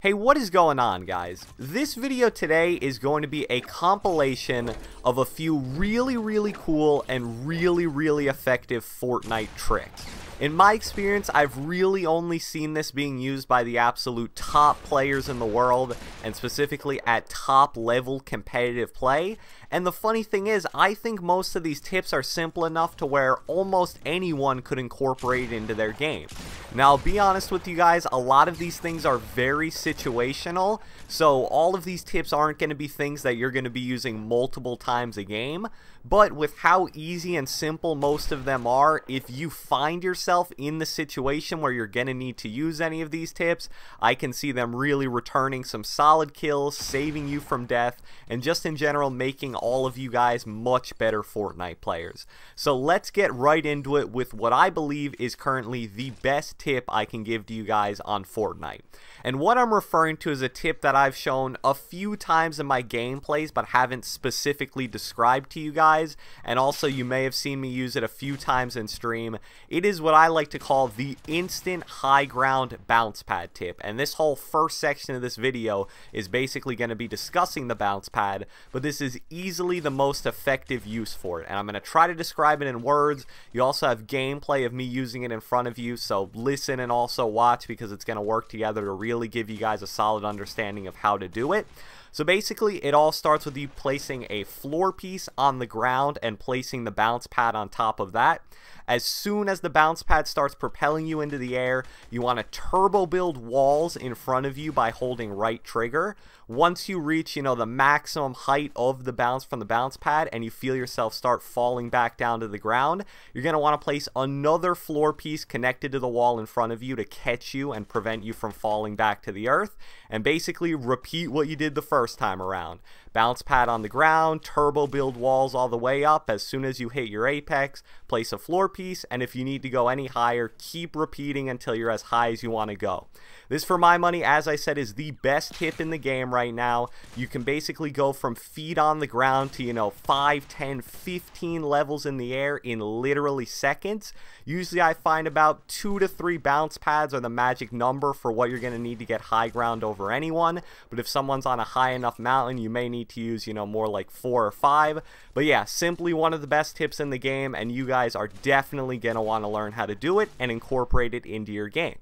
Hey, what is going on, guys? This video today is going to be a compilation of a few really cool and really effective Fortnite tricks. In my experience, I've really only seen this being used by the absolute top players in the world, and specifically at top level competitive play. And the funny thing is, I think most of these tips are simple enough to where almost anyone could incorporate it into their game. Now, I'll be honest with you guys, a lot of these things are very situational, so all of these tips aren't going to be things that you're going to be using multiple times a game. But with how easy and simple most of them are, if you find yourself in the situation where you're going to need to use any of these tips, I can see them really returning some solid kills, saving you from death, and just in general making all of you guys much better Fortnite players. So let's get right into it with what I believe is currently the best tip I can give to you guys on Fortnite. And what I'm referring to is a tip that I've shown a few times in my gameplays but haven't specifically described to you guys, and also you may have seen me use it a few times in stream. It is what I like to call the instant high ground bounce pad tip, and this whole first section of this video is basically going to be discussing the bounce pad, but this is easily the most effective use for it, and I'm going to try to describe it in words. You also have gameplay of me using it in front of you, so listen and also watch because it's going to work together to really give you guys a solid understanding of how to do it. So basically, it all starts with you placing a floor piece on the ground and placing the bounce pad on top of that. As soon as the bounce pad starts propelling you into the air, you want to turbo build walls in front of you by holding right trigger. Once you reach, the maximum height of the bounce from the bounce pad and you feel yourself start falling back down to the ground, you're going to want to place another floor piece connected to the wall in front of you to catch you and prevent you from falling back to the earth, and basically repeat what you did the first time around. Bounce pad on the ground, turbo build walls all the way up. As soon as you hit your apex, place a floor piece, and if you need to go any higher, keep repeating until you're as high as you want to go. This, for my money, as I said, is the best tip in the game right now. You can basically go from feet on the ground to 5, 10, 15 levels in the air in literally seconds. Usually I find about 2 to 3 bounce pads are the magic number for what you're going to need to get high ground over anyone, but if someone's on a high enough mountain, you may need to use more like 4 or 5. But yeah, simply one of the best tips in the game, and you guys are definitely going to want to learn how to do it and incorporate it into your game.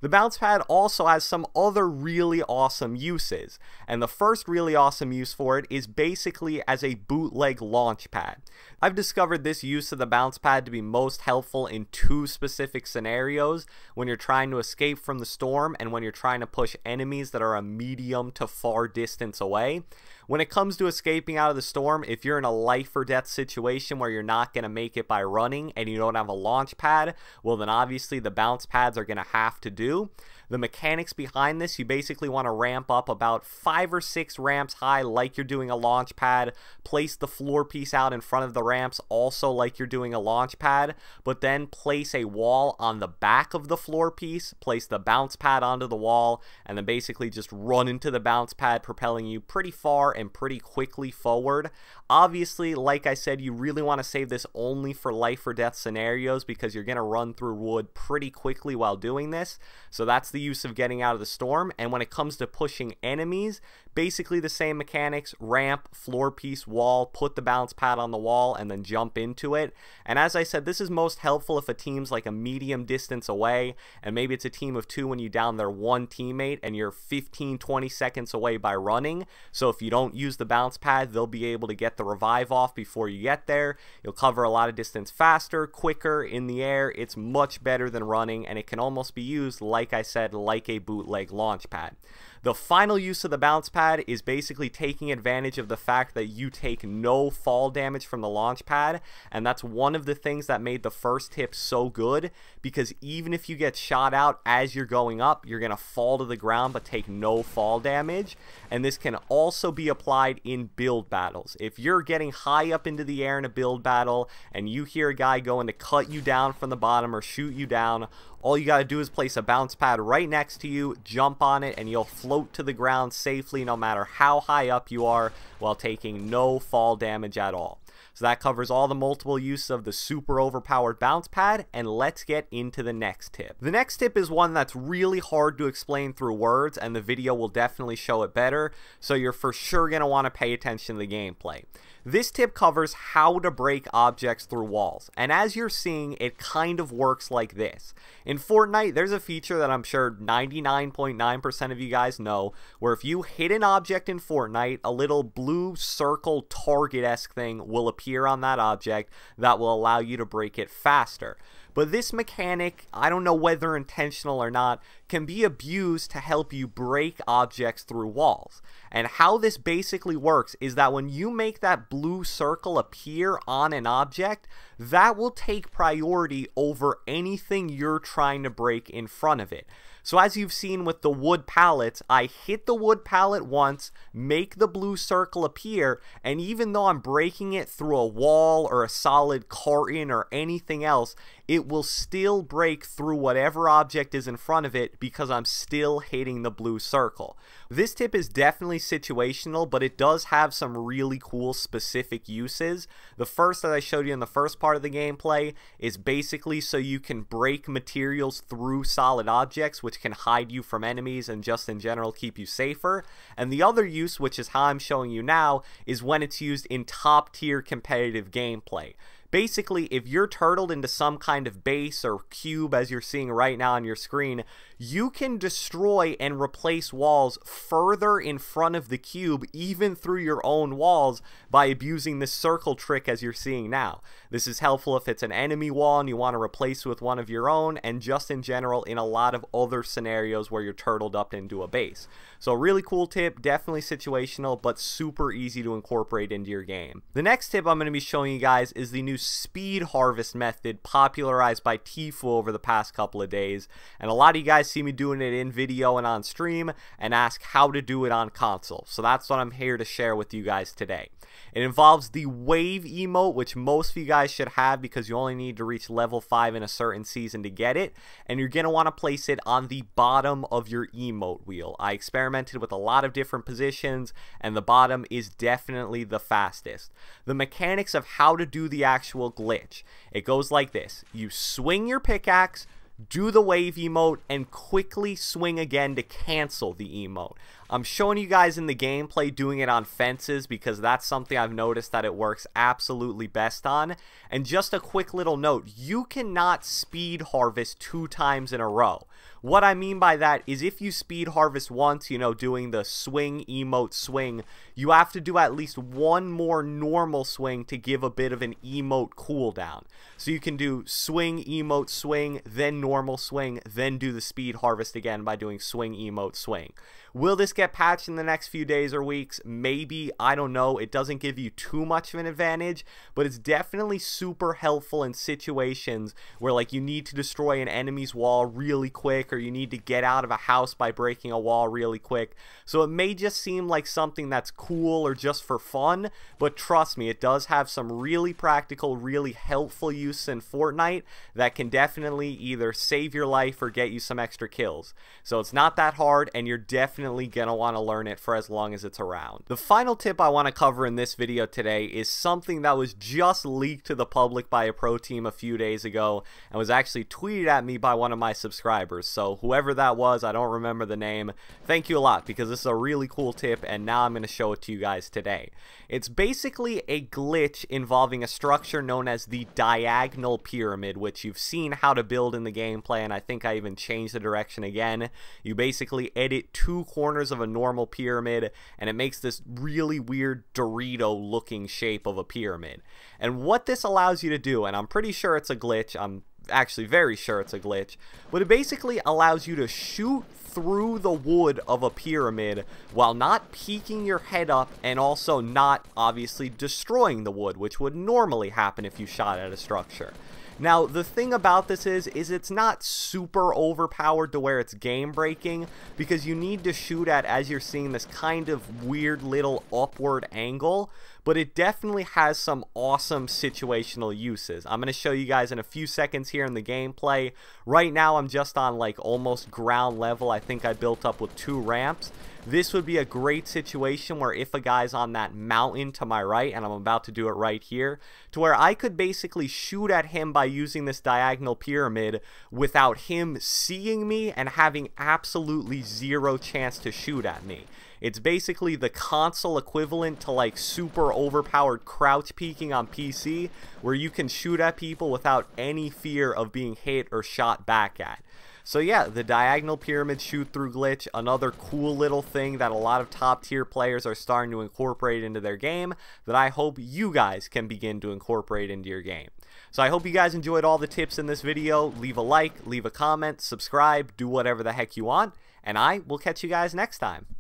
The bounce pad also has some other really awesome uses, and the first really awesome use for it is basically as a bootleg launch pad. I've discovered this use of the bounce pad to be most helpful in 2 specific scenarios: when you're trying to escape from the storm and when you're trying to push enemies that are a medium to far distance away. When it comes to escaping out of the storm, if you're in a life or death situation where you're not going to make it by running and you don't have a launch pad, well then obviously the bounce pads are going to have to do. The mechanics behind this, you basically want to ramp up about 5 or 6 ramps high like you're doing a launch pad, place the floor piece out in front of the ramps also like you're doing a launch pad, but then place a wall on the back of the floor piece, place the bounce pad onto the wall, and then basically just run into the bounce pad, propelling you pretty far and pretty quickly forward. Obviously, like I said, you really want to save this only for life or death scenarios because you're going to run through wood pretty quickly while doing this. So that's the use of getting out of the storm. And when it comes to pushing enemies, basically the same mechanics: ramp, floor piece, wall, put the bounce pad on the wall, and then jump into it. And as I said, this is most helpful if a team's like a medium distance away, and maybe it's a team of 2 when you down their 1 teammate and you're 15-20 seconds away by running. So if you don't use the bounce pad, they'll be able to get the revive off before you get there. You'll cover a lot of distance faster, quicker, in the air. It's much better than running, and it can almost be used, like I said, like a bootleg launch pad. The final use of the bounce pad is basically taking advantage of the fact that you take no fall damage from the launch pad, and that's one of the things that made the first tip so good, because even if you get shot out as you're going up, you're going to fall to the ground but take no fall damage. And this can also be applied in build battles. If you're getting high up into the air in a build battle and you hear a guy going to cut you down from the bottom or shoot you down, all you got to do is place a bounce pad right next to you, jump on it, and you'll float to the ground safely no matter how high up you are while taking no fall damage at all. So that covers all the multiple uses of the super overpowered bounce pad, and let's get into the next tip. The next tip is one that's really hard to explain through words, and the video will definitely show it better, so you're for sure going to want to pay attention to the gameplay. This tip covers how to break objects through walls, and as you're seeing, it kind of works like this. In Fortnite, there's a feature that I'm sure 99.9% of you guys know, where if you hit an object in Fortnite, a little blue circle target-esque thing will appear on that object that will allow you to break it faster. But this mechanic, I don't know whether intentional or not, can be abused to help you break objects through walls. And how this basically works is that when you make that blue circle appear on an object, that will take priority over anything you're trying to break in front of it. So as you've seen with the wood pallets, I hit the wood pallet once, make the blue circle appear, and even though I'm breaking it through a wall or a solid carton or anything else, it will still break through whatever object is in front of it because I'm still hitting the blue circle. This tip is definitely situational, but it does have some really cool specific uses. The first that I showed you in the first part of the gameplay is basically so you can break materials through solid objects, which can hide you from enemies and just in general keep you safer. And the other use, which is how I'm showing you now, is when it's used in top tier competitive gameplay. Basically, if you're turtled into some kind of base or cube, as you're seeing right now on your screen, you can destroy and replace walls further in front of the cube, even through your own walls, by abusing this circle trick as you're seeing now. This is helpful if it's an enemy wall and you want to replace it with one of your own, and just in general in a lot of other scenarios where you're turtled up into a base. So a really cool tip, definitely situational, but super easy to incorporate into your game. The next tip I'm going to be showing you guys is the new speed harvest method popularized by Tfue over the past couple of days, and a lot of you guys see me doing it in video and on stream and ask how to do it on console, so that's what I'm here to share with you guys today. It involves the wave emote, which most of you guys should have because you only need to reach level 5 in a certain season to get it, and you're going to want to place it on the bottom of your emote wheel. I experimented with a lot of different positions, and the bottom is definitely the fastest. The mechanics of how to do the actual glitch: it goes like this: you swing your pickaxe, do the wave emote, and quickly swing again to cancel the emote. I'm showing you guys in the gameplay doing it on fences because that's something I've noticed that it works absolutely best on. And just a quick little note, you cannot speed harvest 2 times in a row. What I mean by that is if you speed harvest once, you know, doing the swing, emote, swing, you have to do at least one more normal swing to give a bit of an emote cooldown. So you can do swing, emote, swing, then normal swing, then do the speed harvest again by doing swing, emote, swing. Will this get patched in the next few days or weeks? Maybe, I don't know. It doesn't give you too much of an advantage, but it's definitely super helpful in situations where like you need to destroy an enemy's wall really quick, or you need to get out of a house by breaking a wall really quick. So it may just seem like something that's cool or just for fun, but trust me, it does have some really practical, really helpful use in Fortnite that can definitely either save your life or get you some extra kills. So it's not that hard, and you're definitely gonna want to learn it for as long as it's around. The final tip I want to cover in this video today is something that was just leaked to the public by a pro team a few days ago and was actually tweeted at me by one of my subscribers. So whoever that was, I don't remember the name, thank you a lot, because this is a really cool tip and now I'm going to show it to you guys today. It's basically a glitch involving a structure known as the diagonal pyramid, which you've seen how to build in the gameplay, and I think I even changed the direction again. You basically edit 2 corners of a normal pyramid and it makes this really weird Dorito looking shape of a pyramid. And what this allows you to do, and I'm pretty sure it's a glitch, I'm actually very sure it's a glitch, but it basically allows you to shoot through the wood of a pyramid while not peeking your head up and also not obviously destroying the wood, which would normally happen if you shot at a structure. Now, the thing about this is it's not super overpowered to where it's game breaking, because you need to shoot at, as you're seeing, this kind of weird little upward angle. but it definitely has some awesome situational uses. I'm going to show you guys in a few seconds here in the gameplay. Right now I'm just on like almost ground level. I think I built up with 2 ramps. This would be a great situation where if a guy's on that mountain to my right, and I'm about to do it right here, to where I could basically shoot at him by using this diagonal pyramid without him seeing me and having absolutely zero chance to shoot at me. It's basically the console equivalent to like super overpowered crouch peeking on PC, where you can shoot at people without any fear of being hit or shot back at. So yeah, the diagonal pyramid shoot through glitch, another cool little thing that a lot of top tier players are starting to incorporate into their game that I hope you guys can begin to incorporate into your game. So I hope you guys enjoyed all the tips in this video. Leave a like, leave a comment, subscribe, do whatever the heck you want, and I will catch you guys next time.